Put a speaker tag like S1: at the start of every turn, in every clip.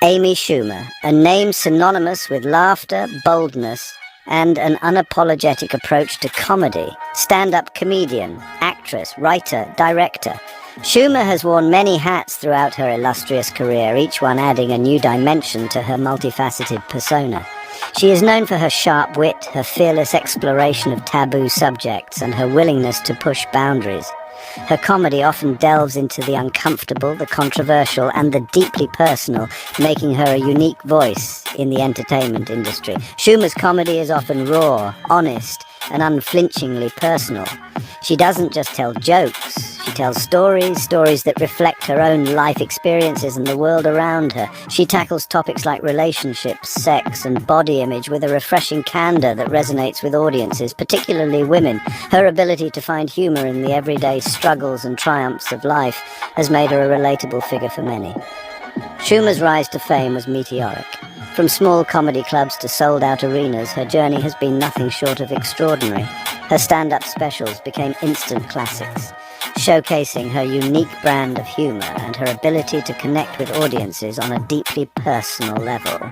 S1: Amy Schumer, a name synonymous with laughter, boldness, and an unapologetic approach to comedy. Stand-up comedian, actress, writer, director. Schumer has worn many hats throughout her illustrious career, each one adding a new dimension to her multifaceted persona. She is known for her sharp wit, her fearless exploration of taboo subjects, and her willingness to push boundaries. Her comedy often delves into the uncomfortable, the controversial, and the deeply personal, making her a unique voice in the entertainment industry. Schumer's comedy is often raw, honest, and unflinchingly personal. She doesn't just tell jokes, she tells stories that reflect her own life experiences and the world around her. She tackles topics like relationships, sex, and body image with a refreshing candor that resonates with audiences, particularly women. Her ability to find humor in the everyday struggles and triumphs of life has made her a relatable figure for many. Schumer's rise to fame was meteoric. From small comedy clubs to sold-out arenas, her journey has been nothing short of extraordinary. Her stand-up specials became instant classics, showcasing her unique brand of humor and her ability to connect with audiences on a deeply personal level.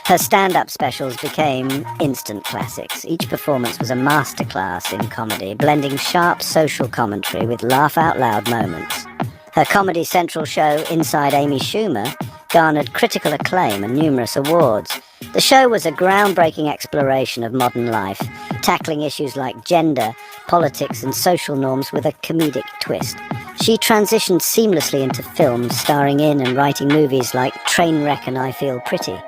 S1: Her stand-up specials became instant classics. Each performance was a masterclass in comedy, blending sharp social commentary with laugh-out-loud moments. Her Comedy Central show, Inside Amy Schumer, garnered critical acclaim and numerous awards. The show was a groundbreaking exploration of modern life, tackling issues like gender, politics, and social norms with a comedic twist. She transitioned seamlessly into films, starring in and writing movies like Trainwreck and I Feel Pretty.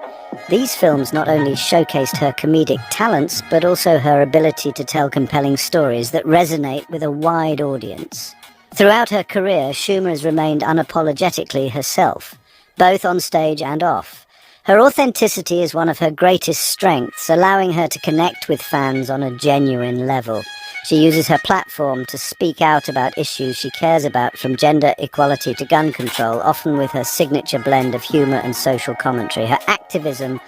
S1: These films not only showcased her comedic talents, but also her ability to tell compelling stories that resonate with a wide audience. Throughout her career, Schumer has remained unapologetically herself, both on stage and off. Her authenticity is one of her greatest strengths, allowing her to connect with fans on a genuine level. She uses her platform to speak out about issues she cares about, from gender equality to gun control, often with her signature blend of humor and social commentary. Her activism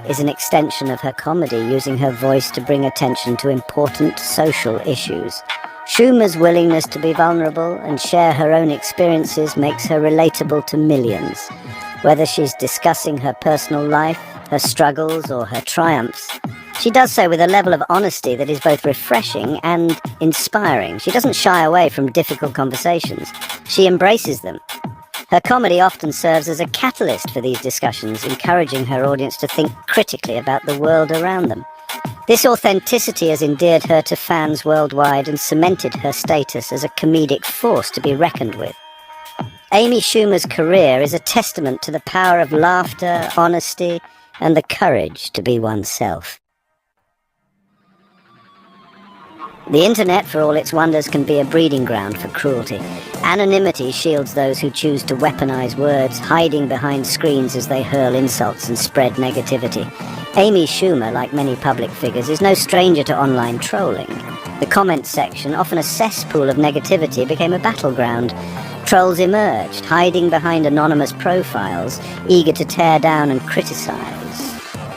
S1: is an extension of her comedy, using her voice to bring attention to important social issues. Schumer's willingness to be vulnerable and share her own experiences makes her relatable to millions. Whether she's discussing her personal life, her struggles, or her triumphs, she does so with a level of honesty that is both refreshing and inspiring. She doesn't shy away from difficult conversations. She embraces them. Her comedy often serves as a catalyst for these discussions, encouraging her audience to think critically about the world around them. This authenticity has endeared her to fans worldwide and cemented her status as a comedic force to be reckoned with. Amy Schumer's career is a testament to the power of laughter, honesty, and the courage to be oneself. The internet, for all its wonders, can be a breeding ground for cruelty. Anonymity shields those who choose to weaponize words, hiding behind screens as they hurl insults and spread negativity. Amy Schumer, like many public figures, is no stranger to online trolling. The comments section, often a cesspool of negativity, became a battleground. Trolls emerged, hiding behind anonymous profiles, eager to tear down and criticize.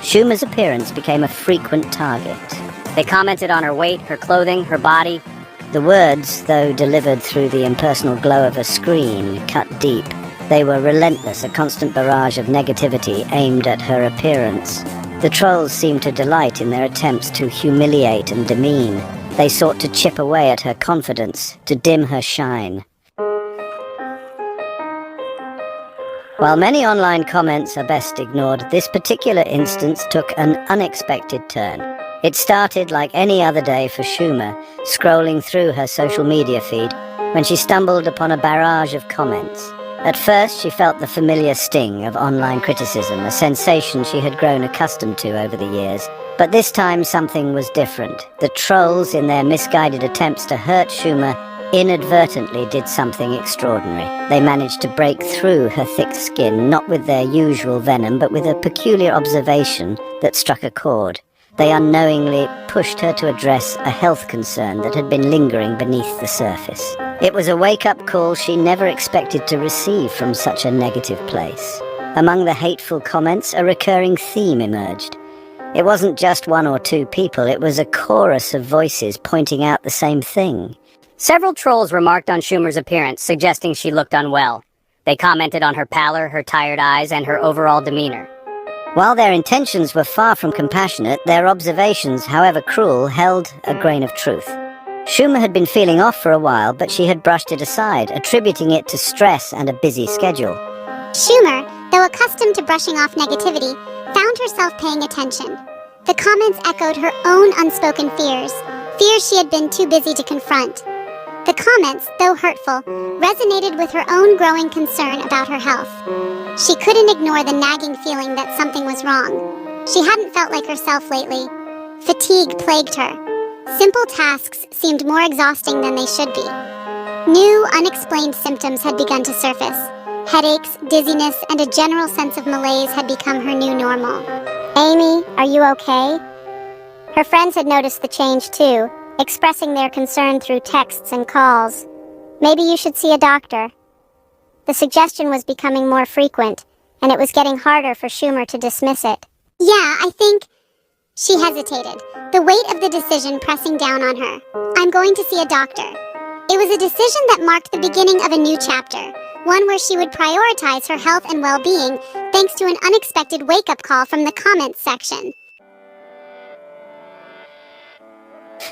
S1: Schumer's appearance became a frequent target.
S2: They commented on her weight, her clothing, her body.
S1: The words, though delivered through the impersonal glow of a screen, cut deep. They were relentless, a constant barrage of negativity aimed at her appearance. The trolls seemed to delight in their attempts to humiliate and demean. They sought to chip away at her confidence, to dim her shine. While many online comments are best ignored, this particular instance took an unexpected turn. It started like any other day for Schumer, scrolling through her social media feed, when she stumbled upon a barrage of comments. At first, she felt the familiar sting of online criticism, a sensation she had grown accustomed to over the years. But this time, something was different. The trolls, in their misguided attempts to hurt Schumer, inadvertently did something extraordinary. They managed to break through her thick skin, not with their usual venom, but with a peculiar observation that struck a chord. They unknowingly pushed her to address a health concern that had been lingering beneath the surface. It was a wake-up call she never expected to receive from such a negative place. Among the hateful comments, a recurring theme emerged. It wasn't just one or two people, it was a chorus of voices pointing out the same thing.
S2: Several trolls remarked on Schumer's appearance, suggesting she looked unwell. They commented on her pallor, her tired eyes, and her overall demeanor.
S1: While their intentions were far from compassionate, their observations, however cruel, held a grain of truth. Schumer had been feeling off for a while, but she had brushed it aside, attributing it to stress and a busy schedule.
S3: Schumer, though accustomed to brushing off negativity, found herself paying attention. The comments echoed her own unspoken fears she had been too busy to confront. The comments, though hurtful, resonated with her own growing concern about her health. She couldn't ignore the nagging feeling that something was wrong. She hadn't felt like herself lately. Fatigue plagued her. Simple tasks seemed more exhausting than they should be. New, unexplained symptoms had begun to surface. Headaches, dizziness, and a general sense of malaise had become her new normal. "Amy, are you okay?" Her friends had noticed the change too, expressing their concern through texts and calls. "Maybe you should see a doctor." The suggestion was becoming more frequent, and it was getting harder for Schumer to dismiss it. "Yeah, I think..." She hesitated, the weight of the decision pressing down on her. "I'm going to see a doctor." It was a decision that marked the beginning of a new chapter, one where she would prioritize her health and well-being thanks to an unexpected wake-up call from the comments section.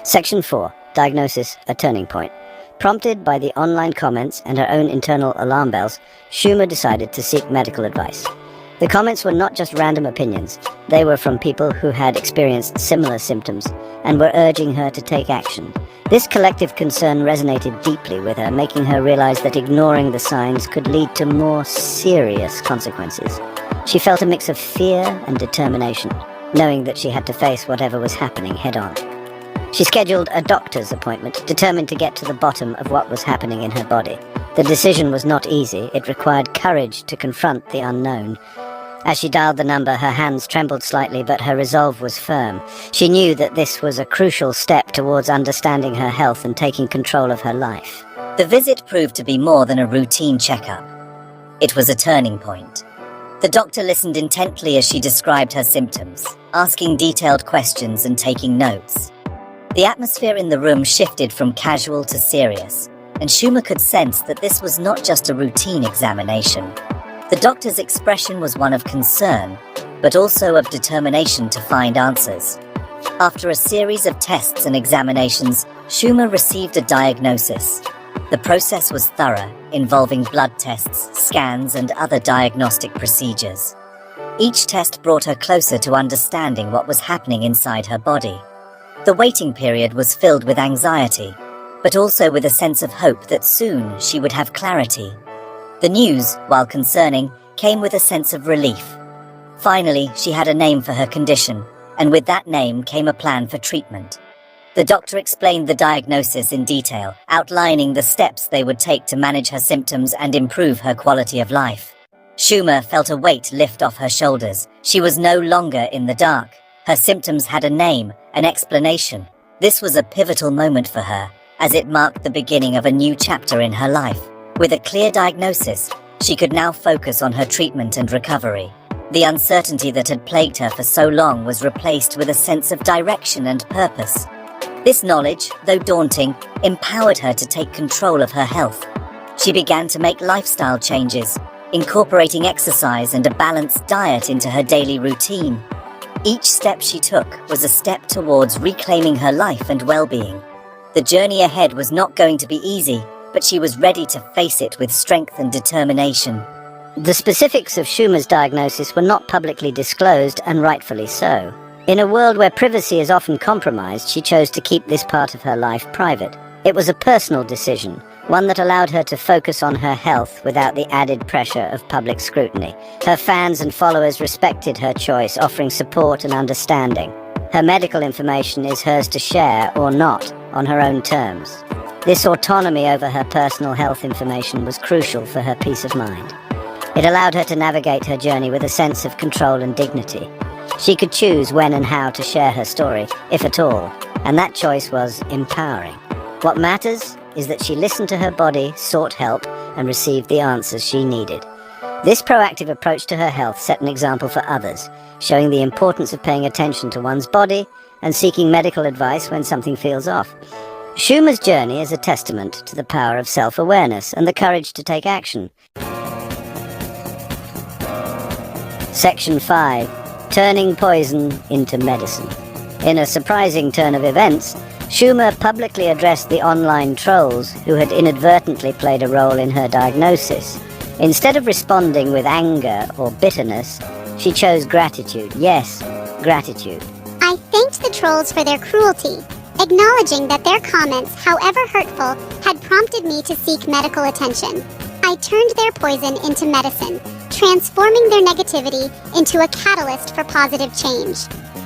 S1: Section 4. Diagnosis, a turning point. Prompted by the online comments and her own internal alarm bells, Schumer decided to seek medical advice. The comments were not just random opinions. They were from people who had experienced similar symptoms and were urging her to take action. This collective concern resonated deeply with her, making her realize that ignoring the signs could lead to more serious consequences. She felt a mix of fear and determination, knowing that she had to face whatever was happening head-on. She scheduled a doctor's appointment, determined to get to the bottom of what was happening in her body. The decision was not easy. It required courage to confront the unknown. As she dialed the number, her hands trembled slightly, but her resolve was firm. She knew that this was a crucial step towards understanding her health and taking control of her life.
S4: The visit proved to be more than a routine checkup. It was a turning point. The doctor listened intently as she described her symptoms, asking detailed questions and taking notes. The atmosphere in the room shifted from casual to serious, and Schumer could sense that this was not just a routine examination. The doctor's expression was one of concern, but also of determination to find answers. After a series of tests and examinations, Schumer received a diagnosis. The process was thorough, involving blood tests, scans, and other diagnostic procedures. Each test brought her closer to understanding what was happening inside her body. The waiting period was filled with anxiety, but also with a sense of hope that soon she would have clarity. The news, while concerning, came with a sense of relief. Finally, she had a name for her condition, and with that name came a plan for treatment. The doctor explained the diagnosis in detail, outlining the steps they would take to manage her symptoms and improve her quality of life. Schumer felt a weight lift off her shoulders. She was no longer in the dark. Her symptoms had a name, an explanation. This was a pivotal moment for her, as it marked the beginning of a new chapter in her life. With a clear diagnosis, she could now focus on her treatment and recovery. The uncertainty that had plagued her for so long was replaced with a sense of direction and purpose. This knowledge, though daunting, empowered her to take control of her health. She began to make lifestyle changes, incorporating exercise and a balanced diet into her daily routine. Each step she took was a step towards reclaiming her life and well-being. The journey ahead was not going to be easy, but she was ready to face it with strength and determination.
S1: The specifics of Schumer's diagnosis were not publicly disclosed, and rightfully so. In a world where privacy is often compromised, she chose to keep this part of her life private. It was a personal decision, one that allowed her to focus on her health without the added pressure of public scrutiny. Her fans and followers respected her choice, offering support and understanding. Her medical information is hers to share or not, on her own terms. This autonomy over her personal health information was crucial for her peace of mind. It allowed her to navigate her journey with a sense of control and dignity. She could choose when and how to share her story, if at all, and that choice was empowering. What matters is that she listened to her body, sought help, and received the answers she needed. This proactive approach to her health set an example for others, showing the importance of paying attention to one's body and seeking medical advice when something feels off. Schumer's journey is a testament to the power of self-awareness and the courage to take action. Section 5. Turning poison into medicine. In a surprising turn of events, Schumer publicly addressed the online trolls who had inadvertently played a role in her diagnosis. Instead of responding with anger or bitterness, she chose gratitude. Yes, gratitude.
S3: I thanked the trolls for their cruelty, acknowledging that their comments, however hurtful, had prompted me to seek medical attention. I turned their poison into medicine, transforming their negativity into a catalyst for positive change.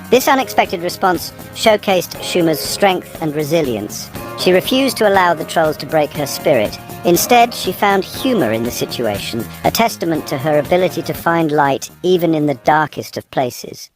S1: This unexpected response showcased Schumer's strength and resilience. She refused to allow the trolls to break her spirit. Instead, she found humor in the situation, a testament to her ability to find light even in the darkest of places.